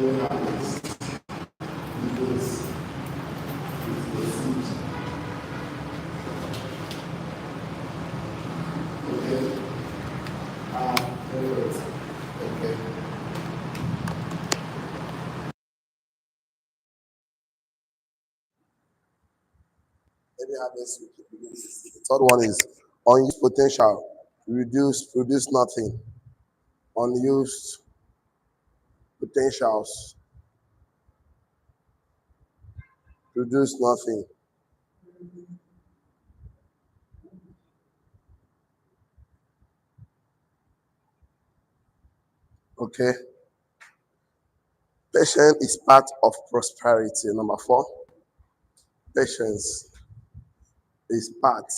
we have this details with the seed. Okay. Anyways, okay. Maybe have this. The third one is unused potential, produce nothing. Unused potentials, produce nothing. Okay. Patience is part of prosperity. Number four, patience is part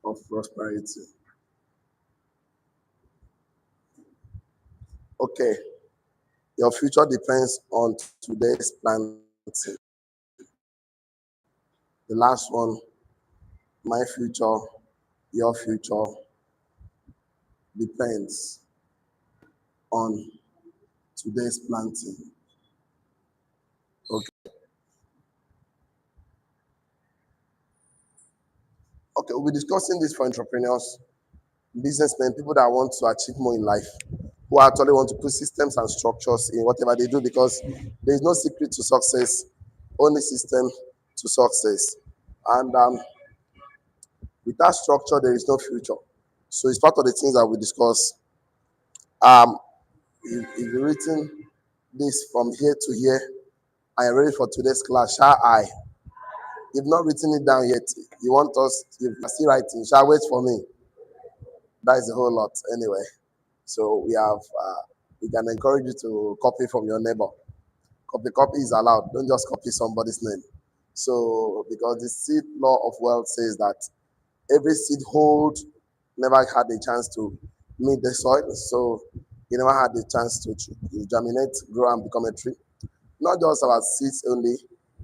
of prosperity. Okay. Your future depends on today's planting. The last one, my future, your future depends on today's planting. Okay. Okay, we'll be discussing this for entrepreneurs, businessmen, people that want to achieve more in life, who actually want to put systems and structures in whatever they do because there is no secret to success, only system to success. And without structure, there is no future. So it's part of the things that we discuss. Um, if you've written this from here to here, I am ready for today's class. Shall I? You've not written it down yet. You want us, you're still writing. Shall wait for me? That is a whole lot anyway. So we can encourage you to copy from your neighbor. Copy is allowed. Don't just copy somebody's name. So because the seed law of wealth says that every seed hold never had a chance to meet the soil. So you never had the chance to germinate, grow, and become a tree. Not just about seeds only.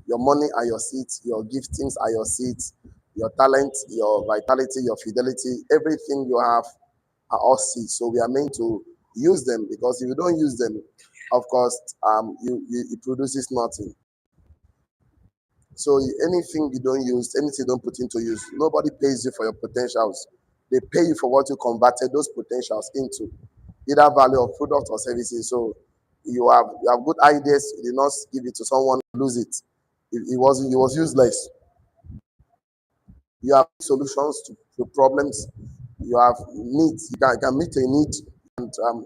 Your money are your seeds, your giftings are your seeds, your talent, your vitality, your fidelity, everything you have are all seeds. So we are meant to use them because if you don't use them, of course, it produces nothing. So anything you don't use, anything you don't put into use, nobody pays you for your potentials. They pay you for what you converted those potentials into, either value of product or services. So you have good ideas, you did not give it to someone, lose it. It was useless. You have solutions to problems. You have needs. You can meet a need, and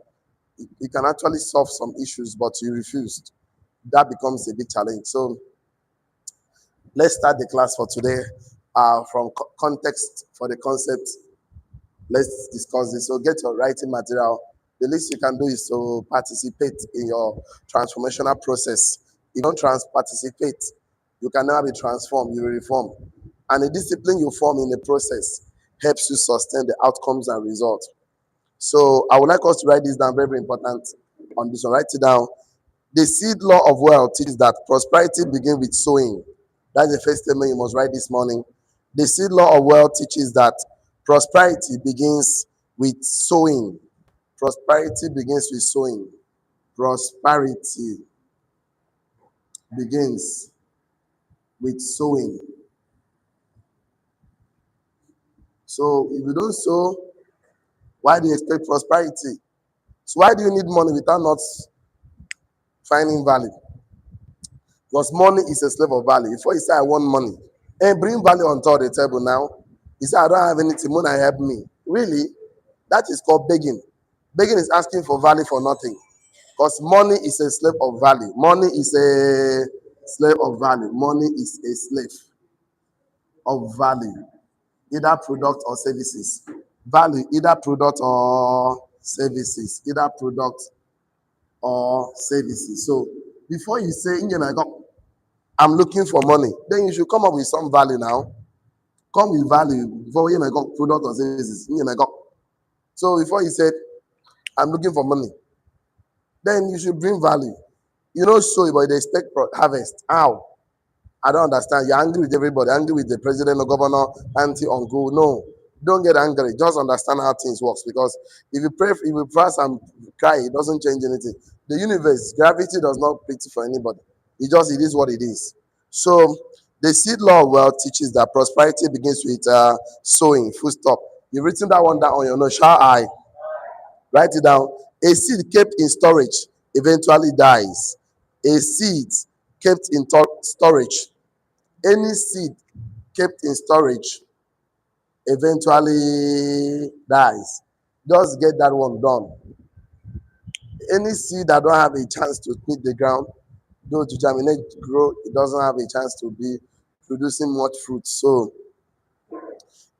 you can actually solve some issues, but you refused. That becomes a big challenge. So let's start the class for today. From context for the concept, let's discuss this. So get your writing material. The least you can do is to participate in your transformational process. If you don't participate, you can never be transformed, you will reform. And the discipline you form in the process helps you sustain the outcomes and results. So I would like us to write this down, very, very important on this one. Write it down. The seed law of wealth teaches that prosperity begins with sowing. That's the first statement you must write this morning. The seed law of wealth teaches that prosperity begins with sowing. Prosperity begins with sowing. Prosperity begins with sowing. So if you don't sow, why do you expect prosperity? So why do you need money without not finding value? Because money is a slave of value. Before you say I want money, and bring value on top of the table now. You say I don't have anything, money help me. Really? That is called begging. Begging is asking for value for nothing. Because money is a slave of value. Money is a slave of value. Money is a slave of value. Either product or services. Value, either product or services. Either product or services. So before you say, I'm looking for money, then you should come up with some value now. Come with value before you got product or services. So before you said, I'm looking for money, then you should bring value. You don't show it, but they expect harvest. How? I don't understand. You're angry with everybody, angry with the president or governor, anti uncle. No, don't get angry. Just understand how things works. Because if you pray, if you press and cry, it doesn't change anything. The universe, gravity does not pity for anybody. It is what it is. So the seed law of wealth teaches that prosperity begins with sowing. Full stop. You've written that one down on your note. Shall I write it down? A seed kept in storage eventually dies. A seed kept in storage. Any seed kept in storage eventually dies. Just get that one done. Any seed that don't have a chance to hit the ground, though to germinate, grow, it doesn't have a chance to be producing much fruit. So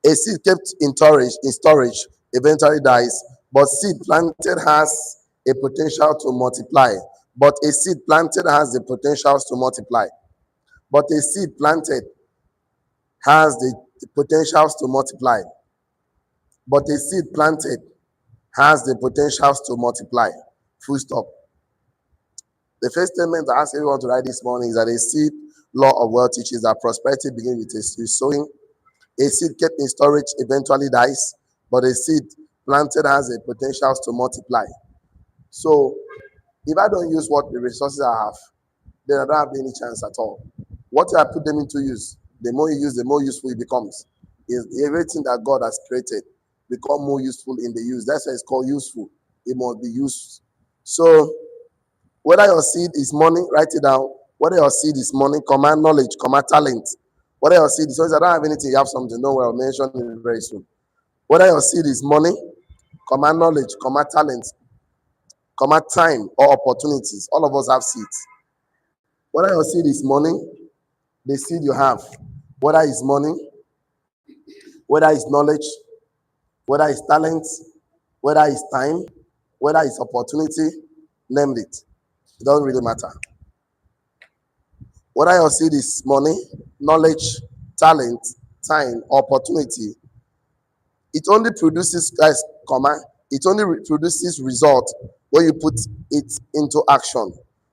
a seed kept in storage eventually dies, but seed planted has a potential to multiply. But a seed planted has the potentials to multiply. But a seed planted has the potentials to multiply. But a seed planted has the potentials to multiply. Full stop. The first statement I ask everyone to write this morning is that a seed law of wealth teaches that prosperity begins with a sowing. A seed kept in storage eventually dies, but a seed planted has the potentials to multiply. So if I don't use what the resources I have, then I don't have any chance at all. What I put them into use, the more you use, the more useful it becomes. Everything that God has created become more useful in the use. That's why it's called useful. It must be used. So whether your seed is money, write it down. Whether your seed is money, command knowledge, command talent. Whether your seed is, so if I don't have anything, you have something. Don't worry, I'll mention it very soon. Whether your seed is money, command knowledge, command talent, command time or opportunities. All of us have seeds. Whether your seed is money, the seed you have, whether it's money, whether it's knowledge, whether it's talent, whether it's time, whether it's opportunity, name it. It doesn't really matter. Whether your seed is money, knowledge, talent, time, opportunity, it only produces it only produces result when you put it into action.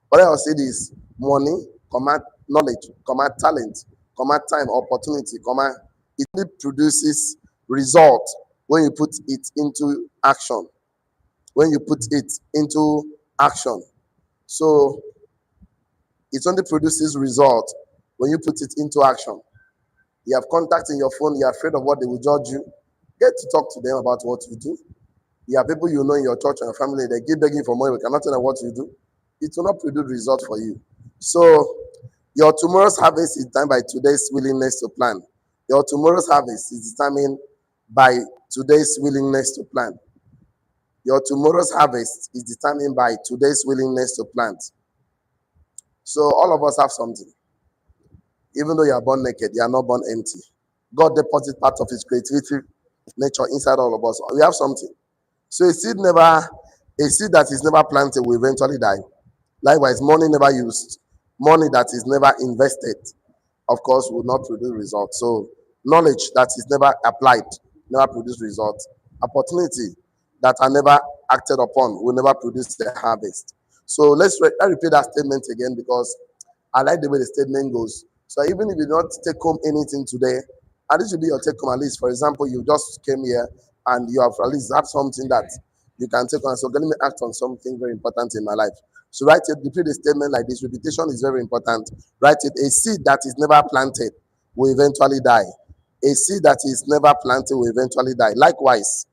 Whether your seed is money, knowledge, talent, time, opportunity, it only produces result when you put it into action. When you put it into action. So it only produces result when you put it into action. You have contact in your phone, you're afraid of what they will judge you. Get to talk to them about what you do. You have people you know in your church and your family, they keep begging for money, we cannot tell them what you do. It will not produce result for you. So your tomorrow's harvest is determined by today's willingness to plan. Your tomorrow's harvest is determined by today's willingness to plan. Your tomorrow's harvest is determined by today's willingness to plant. So all of us have something. Even though you are born naked, you are not born empty. God deposited part of his creativity nature inside all of us. We have something. So a seed that is never planted will eventually die. Likewise, money never used, money that is never invested, of course, will not produce results. So knowledge that is never applied, never produce results. Opportunity that are never acted upon will never produce the harvest. So let's repeat that statement again because I like the way the statement goes. So even if you don't take home anything today, at least will be your take home at least. For example, you just came here and you have at least have something that you can take on. So let me act on something very important in my life. So write it, repeat the statement like this. Repetition is very important. Write it. A seed that is never planted will eventually die. A seed that is never planted will eventually die. Likewise,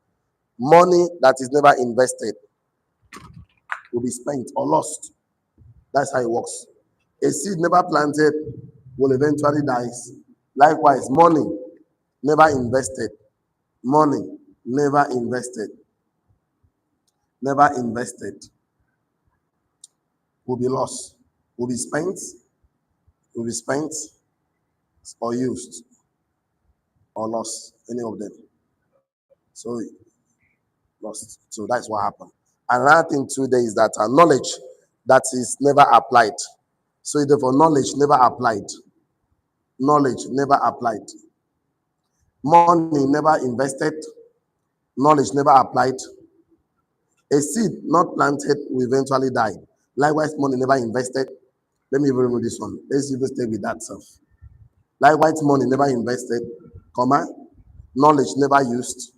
money that is never invested will be spent or lost. That's how it works. A seed never planted will eventually die. Likewise, money never invested. Money never invested. Never invested will be lost. Will be spent. Will be spent or used or lost. Any of them. So lost. So that's what happened. Another thing today is that knowledge that is never applied. So therefore, knowledge never applied. Knowledge never applied. Money never invested. Knowledge never applied. A seed not planted will eventually die. Likewise, money never invested. Let me even remove this one. Let's even stay with that stuff. Likewise, money never invested, knowledge never used,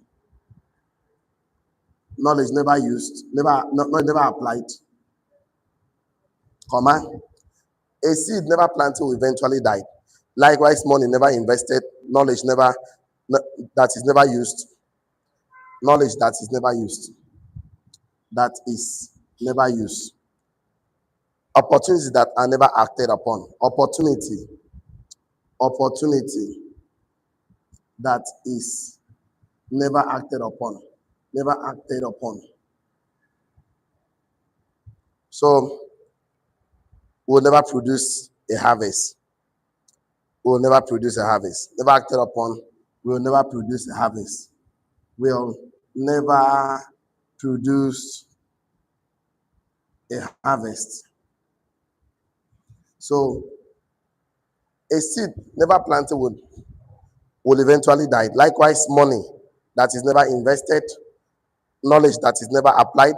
knowledge never used, never applied. comma, a seed never planted will eventually die. Likewise, money never invested, knowledge never that is never used, knowledge that is never used, opportunities that are never acted upon, opportunity that is never acted upon, never acted upon. So will never produce a harvest. Will never produce a harvest. Never acted upon, will never produce a harvest. Will never produce a harvest. So a seed never planted will eventually die. Likewise, money that is never invested, knowledge that is never applied,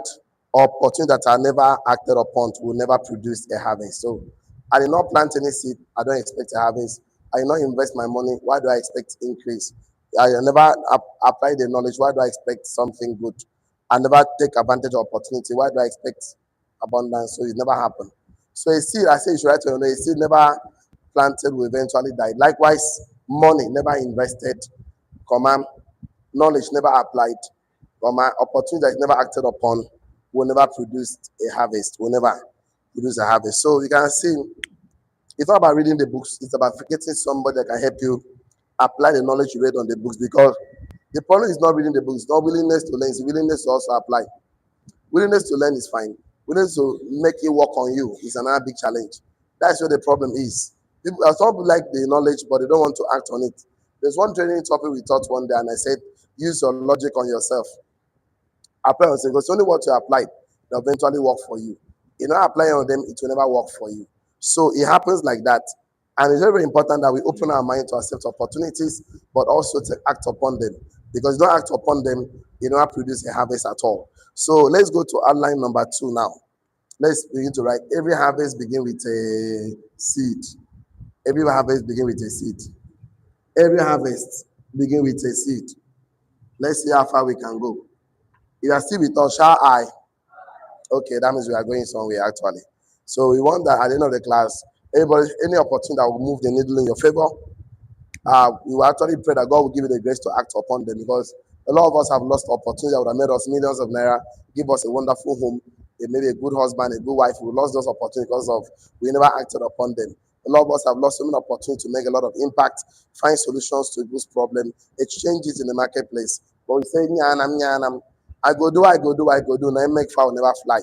or opportunities that are never acted upon will never produce a harvest. So I did not plant any seed, I don't expect a harvest. I did not invest my money, why do I expect increase? I never apply the knowledge, why do I expect something good? I never take advantage of opportunity, why do I expect abundance? So it never happened. So a seed, I say you should write to a seed never planted will eventually die. Likewise, money never invested, comma, knowledge never applied, comma, opportunity that is never acted upon will never produce a harvest, will never produce a harvest. So you can see it's not about reading the books, it's about getting somebody that can help you apply the knowledge you read on the books, because the problem is not reading the books, it's not willingness to learn, it's willingness to also apply. Willingness to learn is fine. Willingness to make it work on you is another big challenge. That's where the problem is. Some people like the knowledge, but they don't want to act on it. There's one training topic we taught one day, and I said, use your logic on yourself. Apply on yourself, because only what you apply will eventually work for you. You don't apply on them, it will never work for you. So it happens like that. And it's very, very important that we open our mind to accept opportunities, but also to act upon them. Because you don't act upon them, you don't produce a harvest at all. So let's go to outline number 2 now. Let's begin to write. Every harvest begins with a seed. Every harvest begins with a seed. Every harvest begins with a seed. Let's see how far we can go. If you are still with us, shall I? Okay, that means we are going somewhere actually. So we want that at the end of the class, everybody, any opportunity that will move the needle in your favor, we will actually pray that God will give you the grace to act upon them, because a lot of us have lost opportunities that would have made us millions of naira, give us a wonderful home, maybe a good husband, a good wife. We lost those opportunities because of we never acted upon them. A lot of us have lost so many opportunities to make a lot of impact, find solutions to this problem, exchanges in the marketplace. But we say, nyanam, I go do, now make foul never fly.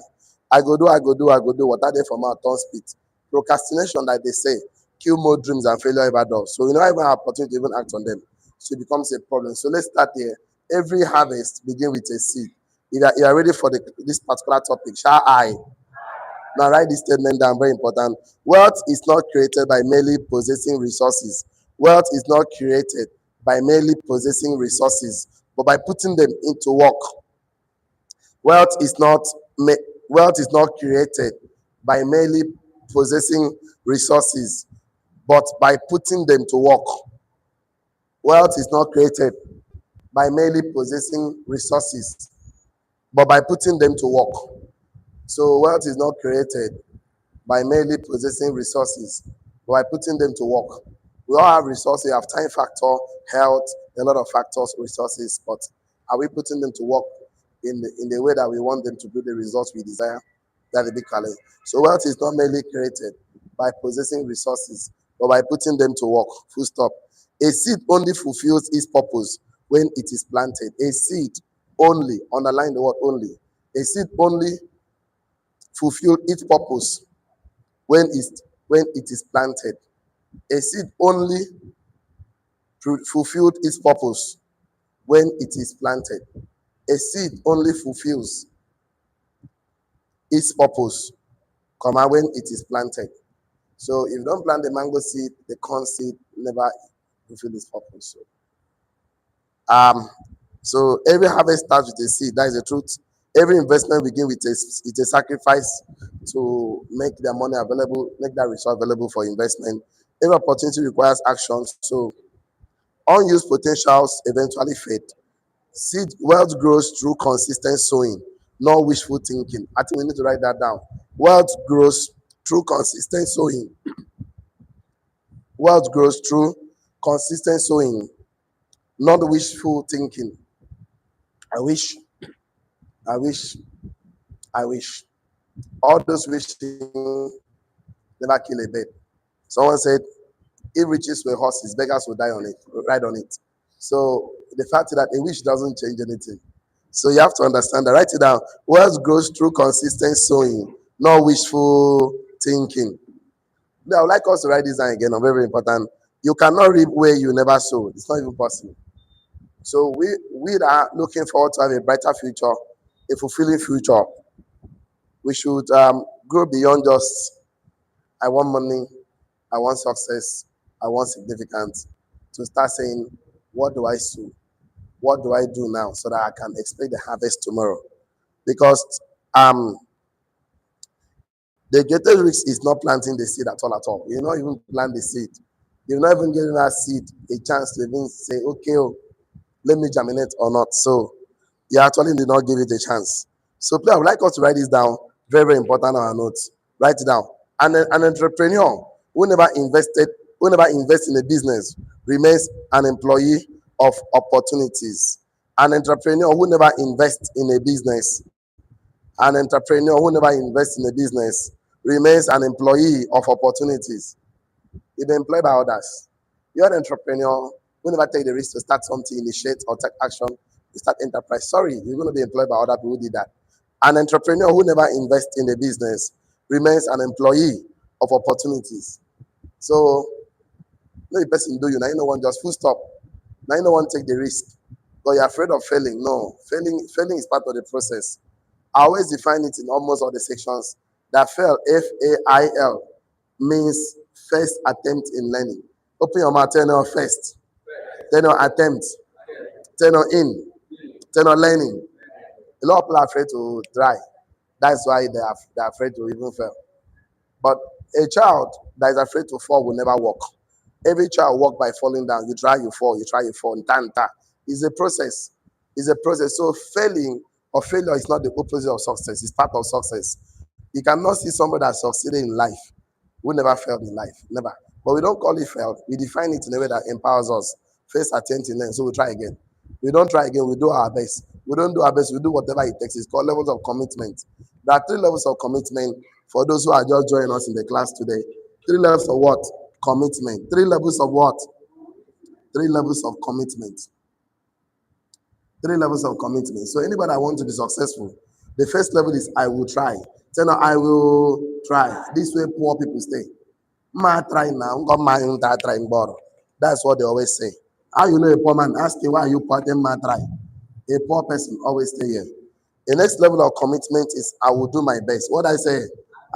I go do, what are they from our tongue spit? Procrastination, like they say, kill more dreams than failure ever does. So we don't even have opportunity to even act on them. So it becomes a problem. So let's start here. Every harvest begins with a seed. If you are ready for this particular topic, shall I? Now write this statement down, very important. Wealth is not created by merely possessing resources. Wealth is not created by merely possessing resources, but by putting them into work. Wealth is not created by merely possessing resources, but by putting them to work. Wealth is not created by merely possessing resources, but by putting them to work. So wealth is not created by merely possessing resources, but by putting them to work. We all have resources, we have time factor, health, a lot of factors, resources, but are we putting them to work in the way that we want them to do the results we desire? That's a big challenge. So wealth is not merely created by possessing resources, but by putting them to work. Full stop. A seed only fulfills its purpose when it is planted. A seed only, underline the word only. A seed only fulfills its purpose when it is planted. A seed only fulfilled its purpose when it is planted. A seed only fulfills its purpose, when it is planted. So if you don't plant the mango seed, the corn seed never fulfill its purpose. So every harvest starts with a seed. That is the truth. Every investment begins with a sacrifice to make their money available, make that resource available for investment. Every opportunity requires action. So unused potentials eventually fade. Seed wealth grows through consistent sowing, not wishful thinking. I think we need to write that down. Wealth grows through consistent sowing. Wealth grows through consistent sowing, not wishful thinking. I wish, I wish, I wish. All those wishing never kill a bird. Someone said, if riches were horses, beggars would die on it, ride on it. So the fact that a wish doesn't change anything. So you have to understand that. Write it down. Wealth grows through consistent sowing, not wishful thinking. Now, I would like us to write this down again. Very important. You cannot reap where you never sowed. It's not even possible. So we that are looking forward to have a brighter future, a fulfilling future, we should grow beyond just I want money, I want success, I want significance. To start saying, what do I sow? What do I do now so that I can expect the harvest tomorrow? Because the greatest risk is not planting the seed at all, at all. You not even plant the seed. You're not even giving that seed a chance to even say, okay, oh, let me germinate or not. So you actually did not give it a chance. So please, I would like us to write this down. Very, very important on our notes. Write it down. An entrepreneur who never invests in a business remains an employee of opportunities. An entrepreneur who never invests in a business, an entrepreneur who never invests in a business remains an employee of opportunities. You've been employed by others. You're an entrepreneur who never take the risk to start something, initiate or take action to start enterprise. Sorry, you're going to be employed by other people who did that. An entrepreneur who never invests in a business remains an employee of opportunities. So, no person do you. Now you know one just full stop. Now you know one take the risk. But you're afraid of failing. No, failing is part of the process. I always define it in almost all the sections that fail, F-A-I-L, means first attempt in learning. Open your mouth, turn on first, turn on attempt, turn on in, turn on learning. A lot of people are afraid to try. That's why they're afraid to even fail. But a child that is afraid to fall will never walk. Every child walk by falling down. You try, you fall. You try, you fall. Tanta. It's a process. It's a process. So failing or failure is not the opposite of success. It's part of success. You cannot see somebody that succeeded in life who never failed in life. Never. But we don't call it failed. We define it in a way that empowers us. First attempt in learn. So we try again. We don't try again. We do our best. We don't do our best. We do whatever it takes. It's called levels of commitment. There are 3 levels of commitment for those who are just joining us in the class today. 3 levels of what? Commitment. 3 levels of what? 3 levels of commitment. 3 levels of commitment. So anybody that wants to be successful, the first level is I will try. Tell them I will try. This way poor people stay. Ma try now. Trying borrow. That's what they always say. How you know a poor man? Ask him why you poor them ma try. A poor person always stay here. The next level of commitment is I will do my best. What I say?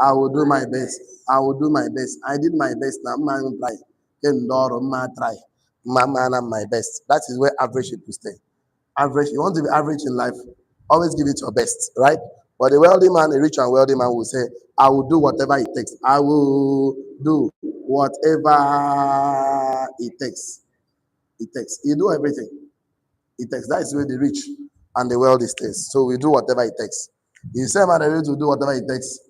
I will do my best. I will do my best. I did my best. Now man try. Ma try. Man my best. That is where average people stay. Average. You want to be average in life, always give it your best, right? But a wealthy man, a rich and wealthy man will say, I will do whatever it takes. I will do whatever it takes. It takes. You do everything. It takes. That is where the rich and the wealthy stays. So we do whatever it takes. If you say, man, I need to do whatever it takes,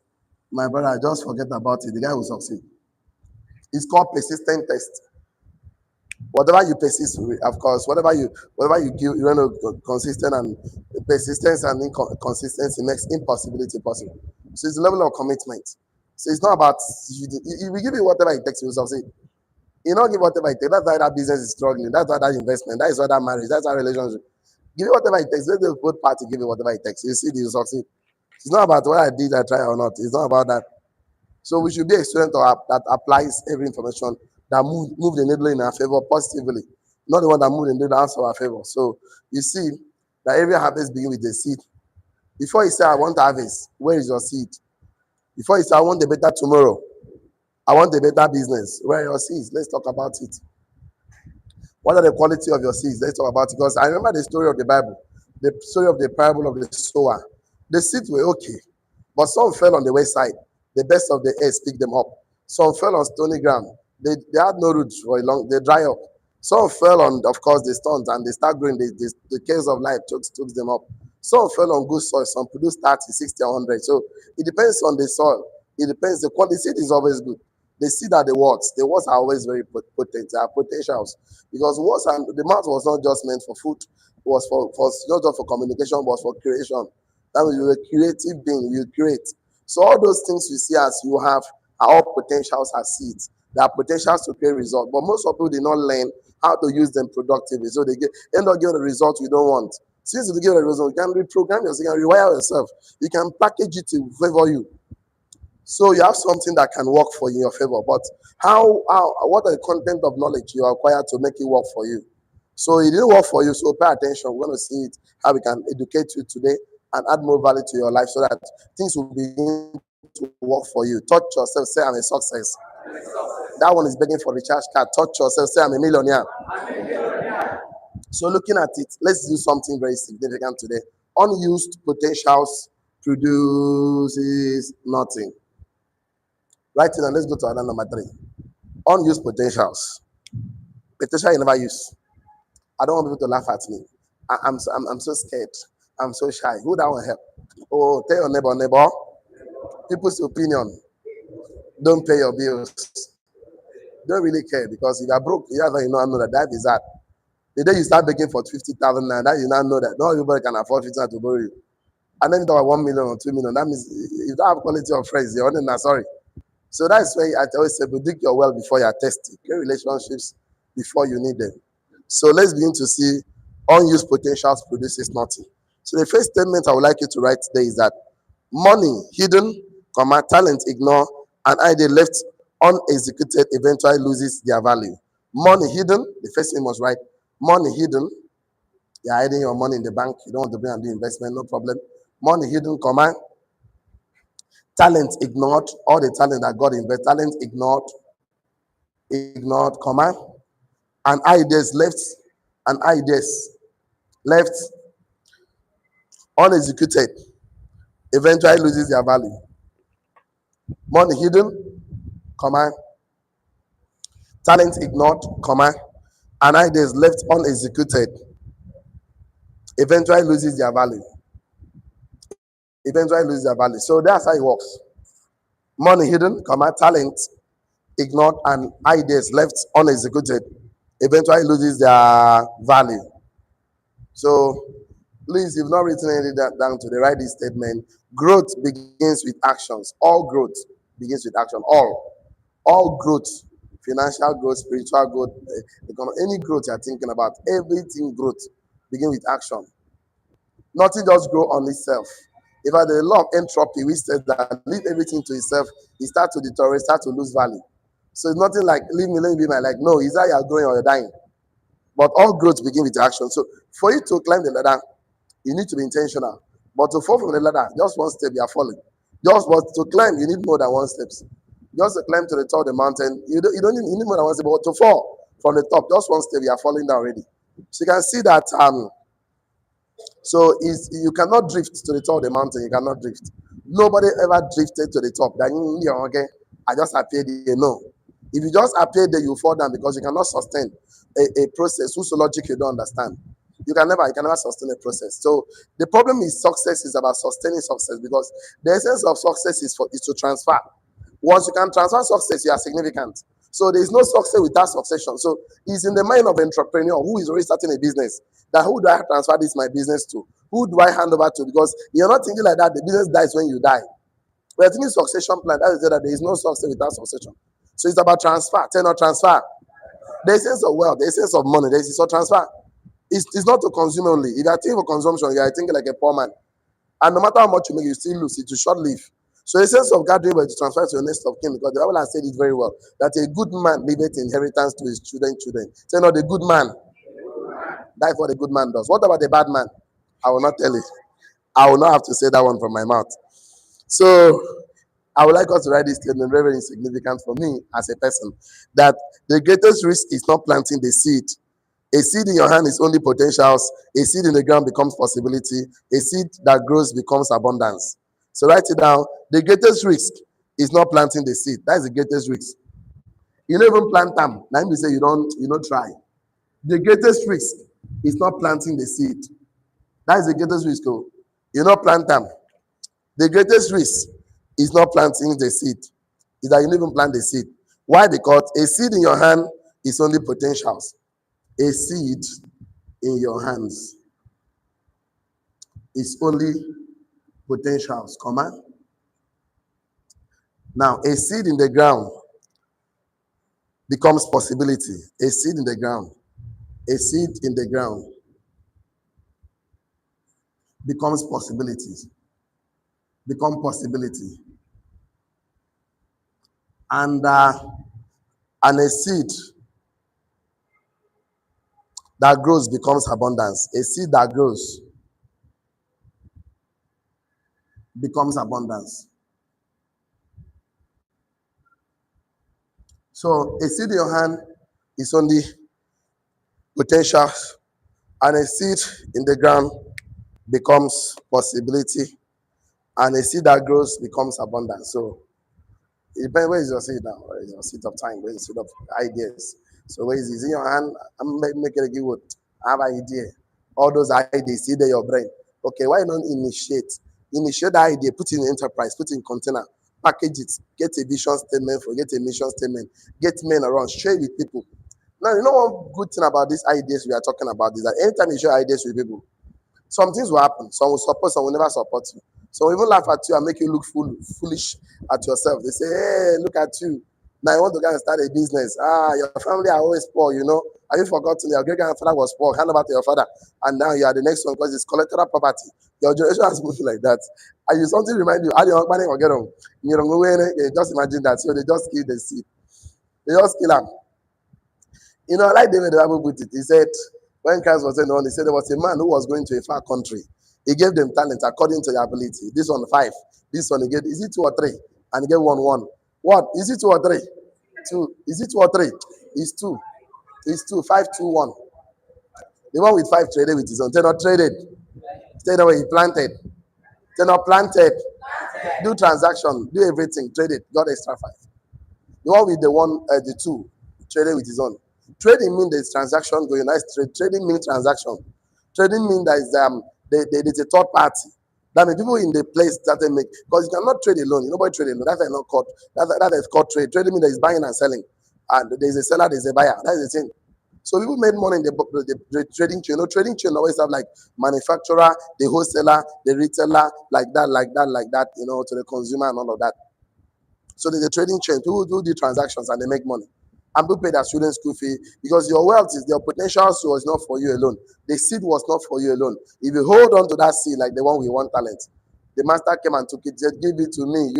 my brother, just forget about it. The guy will succeed. It's called persistent test. Whatever you persist with, of course, whatever you give, you know, consistent and persistence and inconsistency makes impossibility possible. So it's a level of commitment. So it's not about you will give it whatever it takes, you will succeed. You not give whatever it takes. That's why that business is struggling. That's why that investment. That is why that marriage. That's our relationship. Give it whatever it takes. Let the both party give it whatever it takes. You see, you succeed. It's not about what I did, I try or not. It's not about that. So we should be a student that applies every information that move the needle in our favor positively, not the one that move the needle out of our favor. So you see that every harvest begins with the seed. Before you say, I want harvest, where is your seed? Before you say, I want a better tomorrow, I want a better business, where are your seeds? Let's talk about it. What are the quality of your seeds? Let's talk about it. Because I remember the story of the Bible, the story of the parable of the sower. The seeds were okay, but some fell on the wayside. The best of the earth picked them up. Some fell on stony ground. They had no roots for a long, they dry up. Some fell on, of course, the stones and they start growing. The cares of life took them up. Some fell on good soil. Some produced 30, 60, 100. So it depends on the soil. It depends. The quality seed is always good. The seed are the words. The words are always very potent. They are potentials. Because words and the mouth was not just meant for food, it was for not just for communication, but for creation. That means you're a creative being, you create. So all those things you see as you have are all potentials as seeds. They are potentials to create results. But most people did not learn how to use them productively. So they end up getting the result you don't want. Since you get a result, you can reprogram yourself, you can rewire yourself, you can package it to favor you. So you have something that can work for you in your favor. But what are the content of knowledge you acquire to make it work for you? So it didn't work for you, so pay attention. We're going to see it, how we can educate you today and add more value to your life so that things will begin to work for you. Touch yourself, say I'm a success. That one is begging for recharge card. Touch yourself, say I'm a millionaire. So looking at it, let's do something very significant today. Unused potentials produces nothing. Right now, let's go to another number 3. Unused potentials. Potential you never use. I don't want people to laugh at me. I'm so scared. I'm so shy. Who that one help? Oh, tell your neighbor. People's opinion. Don't pay your bills. Don't really care because if you're broke, you know that life is hard. The day you start begging for 50,000 naira, that you now know that not everybody can afford 50,000 to borrow you. And then you talk about 1 million or 2 million. That means if you don't have quality of friends, you're only not sorry. So that's why I always say, predict your well before you're tested. Create relationships before you need them. So let's begin to see unused potentials produces nothing. So the first statement I would like you to write today is that money hidden, talent ignored, and idea left unexecuted eventually loses their value. Money hidden, the first thing you must write, money hidden. You're hiding your money in the bank. You don't want to bring and do investment, no problem. Money hidden, talent ignored, all the talent that God invested, talent ignored, and ideas left unexecuted, eventually loses their value. Money hidden, talent ignored, and ideas left unexecuted, eventually loses their value. So that's how it works. Money hidden, talent ignored, and ideas left unexecuted eventually loses their value. So please, if you've not written anything down today, write this statement. Growth begins with actions. All growth begins with action. All growth, financial growth, spiritual growth, any growth you're thinking about, everything growth begins with action. Nothing just grow on itself. If I the law of entropy, which says that leave everything to itself, it starts to deteriorate, start to lose value. So it's nothing like leave me, let me be my like. No, it's either you're growing or you're dying. But all growth begins with action. So for you to climb the ladder, you need to be intentional. But to fall from the ladder, just one step, you are falling. But to climb, you need more than one step. Just to climb to the top of the mountain, you need more than one step. But to fall from the top, just one step, you are falling down already. So you can see that so you cannot drift to the top of the mountain. You cannot drift. Nobody ever drifted to the top. Okay, I just appeared here. No. If you just appear there, you fall down because you cannot sustain a process whose logic you don't understand. You can never sustain a process. So the problem is success is about sustaining success because the essence of success is to transfer. Once you can transfer success, you are significant. So there is no success without succession. So it's in the mind of an entrepreneur who is already starting a business that who do I transfer this my business to? Who do I hand over to? Because you're not thinking like that. The business dies when you die. We're thinking succession plan. That is that there is no success without succession. So it's about transfer. Tenor transfer. The essence of wealth, the essence of money, there is so transfer. It's not to consume only. If you are thinking for consumption, you are thinking like a poor man. And no matter how much you make, you still lose it to short live. So the essence of gathering will transfer to the next of kin because the Bible has said it very well that a good man leaveth inheritance to his children. Say not the good man. That's what a good man does. What about the bad man? I will not tell it. I will not have to say that one from my mouth. So I would like us to write this statement, very, very insignificant for me as a person, that the greatest risk is not planting the seed. A seed in your hand is only potentials. A seed in the ground becomes possibility. A seed that grows becomes abundance. So write it down. The greatest risk is not planting the seed. That is the greatest risk. You don't even plant them. Now you say you don't try. The greatest risk is not planting the seed. That is the greatest risk. You don't plant them. The greatest risk is not planting the seed. Is that you don't even plant the seed. Why? Because a seed in your hand is only potentials. A seed in your hands is only potentials, comma. Now, a seed in the ground becomes possibility. A seed in the ground. A seed in the ground becomes possibilities. Become possibility. And a seed that grows becomes abundance. A seed that grows becomes abundance. So a seed in your hand is only potential, and a seed in the ground becomes possibility, and a seed that grows becomes abundance. So it depends. Where is your seed now? Where is your seed of time? Where is the seed of ideas? So where is it? Is it in your hand? I'm making a give word. I have an idea. All those ideas, see in your brain. Okay, why not initiate? Initiate the idea, put it in enterprise, put it in container, package it, get a vision statement, forget a mission statement, get men around, share it with people. Now, you know one good thing about these ideas we are talking about is that anytime you share ideas with people, some things will happen. Some will support, some will never support you. Some will even laugh at you and make you look foolish at yourself. They say, hey, look at you. Now you want to go and start a business. Your family are always poor, you know. Have you forgotten your great grandfather was poor? Hand over to your father. And now you are the next one because it's collateral property. Your generation has moved like that. And you something remind you, how do you money or get on? Just imagine that. So they just kill the seed. They just kill them. You know, like David the Bible put it, he said, when Christ was saying on, he said there was a man who was going to a far country. He gave them talent according to their ability. This one 5. This one he gave, is it 2 or 3? And he gave 1. What? Is it 2 or 3? 2. Is it 2 or 3? It's 2. It's 2. 5, 2, 1. The one with 5 traded with his own. 10 not traded. Stayed away, he planted. 10 not planted. Do transaction, do everything, trade it, got extra 5. The one with the 2, traded with his own. Trading means there's transaction going. That's trading means transaction. Trading means there is a third party. That means people in the place that they make, because you cannot trade alone. Nobody trade alone. That's not called. That is called trade. Trading means there is buying and selling, and there's a seller, there's a buyer. That's the thing. So people made money in the trading chain. You know, trading chain always have like manufacturer, the wholesaler, the retailer, like that. You know, to the consumer and all of that. So there's a trading chain. People do the transactions and they make money. And people pay their student school fee because your wealth is your potential was not for you alone. The seed was not for you alone. If you hold on to that seed like the one with 1 talent, the master came and took it, said, give it to me.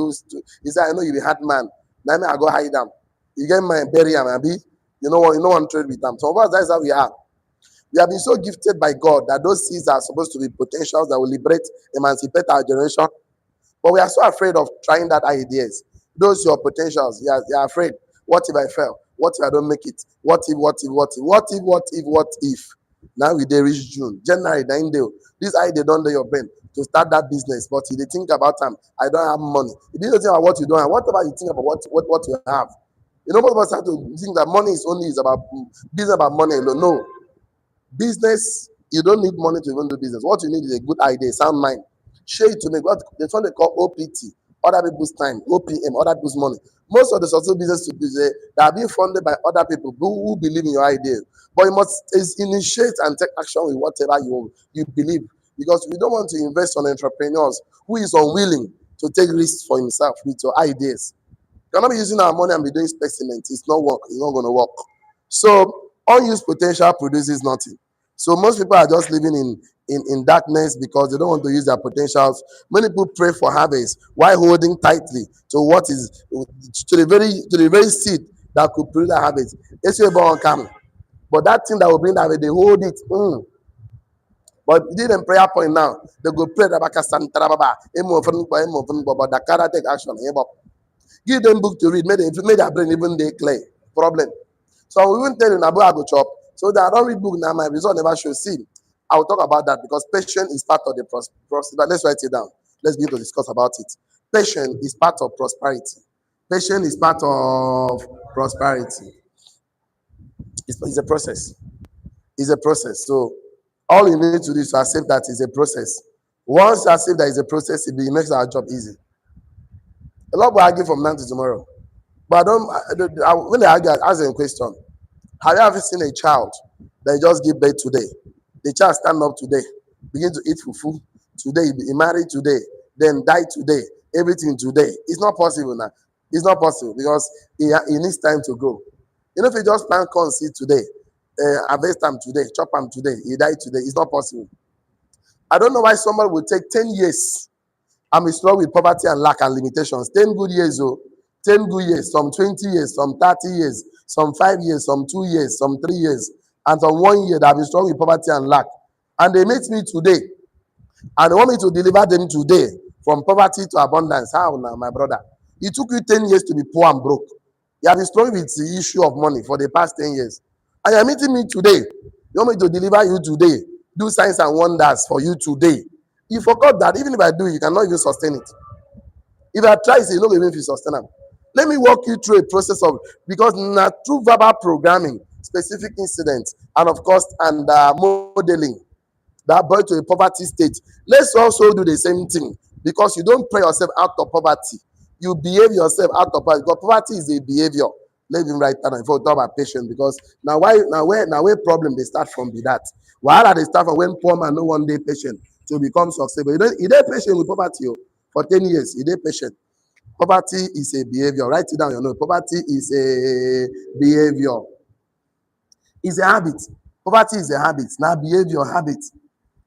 He said, I know you be hard man. Now I go hide them. You get my bury him, Abi. You know what? You know one trade with them. So of us, that's how we are. We have been so gifted by God that those seeds are supposed to be potentials that will liberate, emancipate our generation. But we are so afraid of trying that ideas. Those your potentials, you are afraid. What if I fail? What if I don't make it? What if? Now we dey reach June, January, 9 day. This idea don't do your brain to start that business, but if they think about time, I don't have money. If you don't think about what you don't have, what about you think about what you have? You know, most of us have to think that money is about business about money alone. No. Business, you don't need money to even do business. What you need is a good idea, sound mind. Share it to make what there's one they call OPT, other people's time, OPM, other people's money. Most of the successful business to be they are being funded by other people who believe in your idea. But you must initiate and take action with whatever you believe. Because we don't want to invest on entrepreneurs who is unwilling to take risks for himself with your ideas. You cannot be using our money and be doing specimens. It's not work. It's not going to work. So unused potential produces nothing. So most people are just living in darkness because they don't want to use their potentials. Many people pray for harvest while holding tightly to what is to the very seed that could produce that harvest. It's about come. But that thing that will bring that harvest, they hold it. But did a prayer point now. They go pray about but the cara take action. Give them book to read, make their brain even they clear. Problem. So we won't tell you about I go chop. So that I don't read book now, my result never show. See, I will talk about that because patience is part of the process. Let's write it down. Let's begin to discuss about it. Patience is part of prosperity. Patience is part of prosperity. It's a process. It's a process. So all you need to do is to accept that it's a process. Once you accept that it's a process, it makes our job easy. A lot will argue from now to tomorrow. But I don't. When they argue, I ask them a question. Have you ever seen a child that just give birth today? The child stand up today, begin to eat fufu today, he married today, then die today, everything today. It's not possible now. It's not possible because he needs time to grow. You know, if you just plant corn seed today, harvest them today, chop them today, he die today. It's not possible. I don't know why somebody would take 10 years. I'm strong with poverty and lack and limitations. 10 good years, oh, 10 good years, some 20 years, some 30 years, some 5 years, some 2 years, some 3 years, and some 1 year that I've been strong with poverty and lack. And they meet me today, and they want me to deliver them today from poverty to abundance. How now, my brother? It took you 10 years to be poor and broke. You have been strong with the issue of money for the past 10 years. And you're meeting me today. You want me to deliver you today, do signs and wonders for you today. You forgot that even if I do, you cannot even sustain it. If I try, say, no, even if you sustain them. Let me walk you through a process of, because now through verbal programming, specific incidents, and of course, and modeling that brought to a poverty state. Let's also do the same thing because you don't pray yourself out of poverty. You behave yourself out of poverty because poverty is a behavior. Let me write that before we talk about patience because now where problem they start from be that. Why are they start from when poor man no one day patient to become successful? You don't patient with poverty for 10 years. You don't patient. Poverty is a behavior. Write it down. You know, poverty is a behavior. It's a habit. Poverty is a habit. Now behavior habit.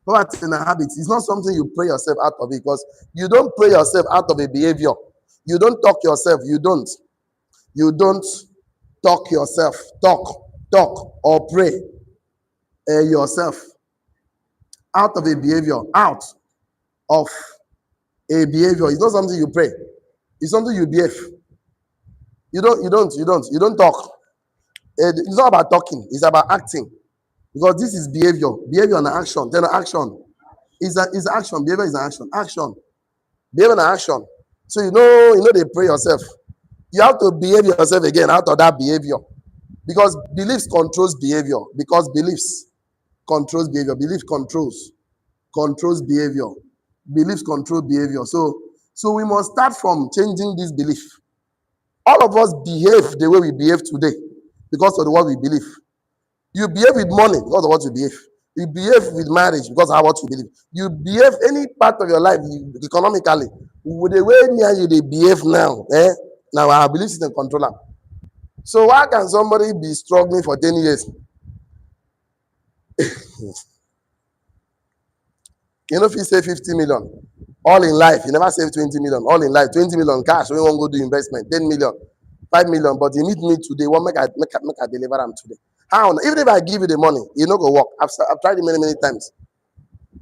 Poverty in a habit. It's not something you pray yourself out of it because you don't pray yourself out of a behavior. You don't talk yourself. You don't. You don't talk yourself. Talk, or pray yourself out of a behavior. Out of a behavior. It's not something you pray. It's something you behave. You don't talk. It's not about talking. It's about acting. Because this is behavior and action. Then action is action. Behavior is an action. Behavior and action. So they pray yourself. You have to behave yourself again out of that behavior, because beliefs controls behavior. Because beliefs controls behavior. Belief controls behavior. Beliefs control behavior. So we must start from changing this belief. All of us behave the way we behave today because of what we believe. You behave with money because of what you behave. You behave with marriage because of what you believe. You behave any part of your life economically with the way me and you they behave now. Now our belief system controller. So why can somebody be struggling for 10 years? If you say 50 million, all in life, you never save 20 million, all in life, 20 million cash, we won't go do investment, 10 million, 5 million, but you meet me today, what make I deliver them today? How? Even if I give you the money, you know go work. I've tried it many times.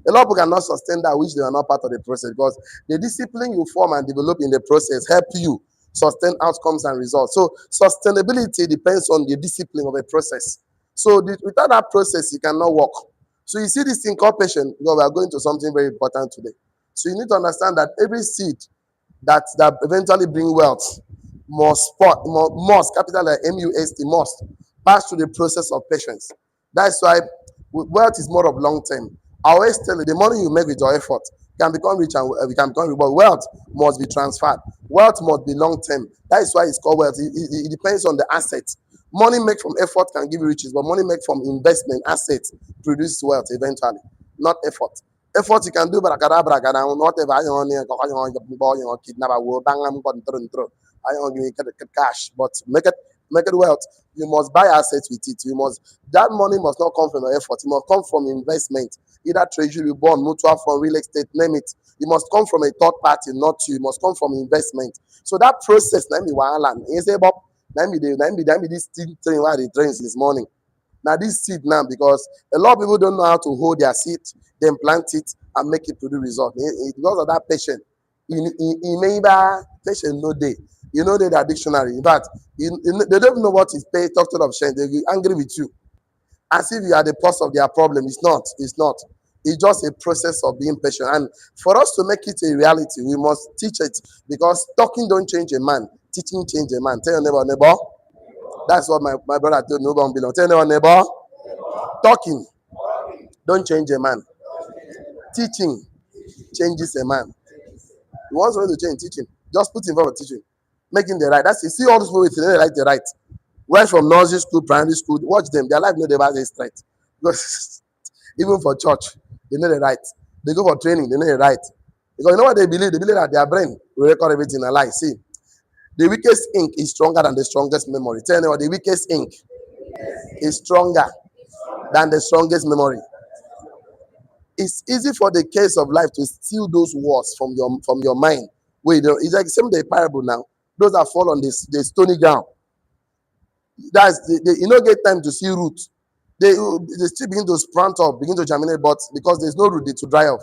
A lot of people cannot sustain that which they are not part of the process because the discipline you form and develop in the process help you sustain outcomes and results. So sustainability depends on the discipline of a process. So without that process, you cannot work. So you see this thing called patience because we are going to something very important today. So you need to understand that every seed that eventually bring wealth must capital like MUST must pass through the process of patience. That's why wealth is more of long term. I always tell you, the money you make with your effort can become rich and we can become rich, but wealth must be transferred. Wealth must be long term. That is why it's called wealth. It depends on the assets. Money made from effort can give you riches, but money made from investment assets produces wealth eventually, not effort. Effort you can do, but whatever I kidnap, I will bang them, I don't give you cash, but make it wealth. You must buy assets with it. That money must not come from your effort. It must come from investment, either treasury, bond, mutual fund, real estate, name it. It must come from a third party, not you. It must come from investment. So that process, let me wahala. You say, Bob, let me this thing why they train this morning. Now this seed now, because a lot of people don't know how to hold their seed, then plant it and make it produce result. Because of that patient, in maybe patient no day. You know that dictionary. In fact, they don't know what is pay talk of shame. They will be angry with you, as if you are the cause of their problem. It's not. It's just a process of being patient. And for us to make it a reality, we must teach it, because talking don't change a man. Teaching change a man. Tell your neighbor. That's what my brother told no one belong. Tell your neighbor. Talking don't change a man. Teaching changes a man. You want someone to change, teaching. Just put involved with teaching, making the right. That's it. See all those people with they like the right. Went from nursery school, primary school. Watch them. Their life no never is straight. Because even for church, they know the right. They go for training, they know the right. Because you know what they believe? They believe that their brain will record everything alive. See, the weakest ink is stronger than the strongest memory. Tell you what, the weakest ink is stronger than the strongest memory. It's easy for the case of life to steal those words from your mind. Wait, it's like same the parable now. Those that fall on this the stony ground. That's you don't get time to see root. They still begin to sprout up, begin to germinate, but because there's no root, they to dry off.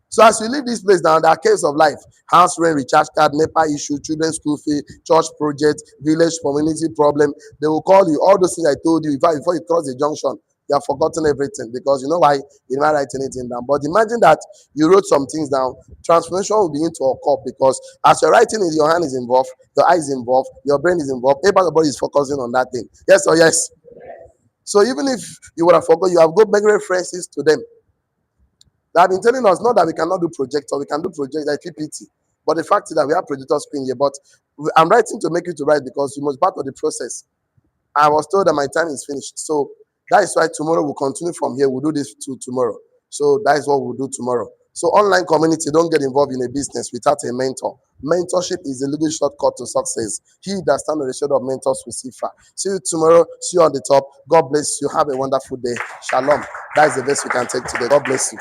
So as you leave this place now, there are cases of life: house rent, recharge card, NEPA issue, children's school fee, church project, village community problem. They will call you. All those things I told you, before you cross the junction, you have forgotten everything because you know why you never write anything down. But imagine that you wrote some things down, transformation will begin to occur because as you're writing it, your hand is involved, your eye is involved, your brain is involved, every part of the body is focusing on that thing. Yes or yes? So even if you would have forgotten, you have got many references to them. They have been telling us not that we cannot do projector, we can do project like PPT. But the fact is that we have projector screen here. But I'm writing to make you to write because you must be part of the process. I was told that my time is finished. So that is why tomorrow we'll continue from here. We'll do this to tomorrow. So that is what we'll do tomorrow. So online community, don't get involved in a business without a mentor. Mentorship is a legal shortcut to success. He that stands on the shadow of mentors will see far. See you tomorrow. See you on the top. God bless you. Have a wonderful day. Shalom. That is the best we can take today. God bless you.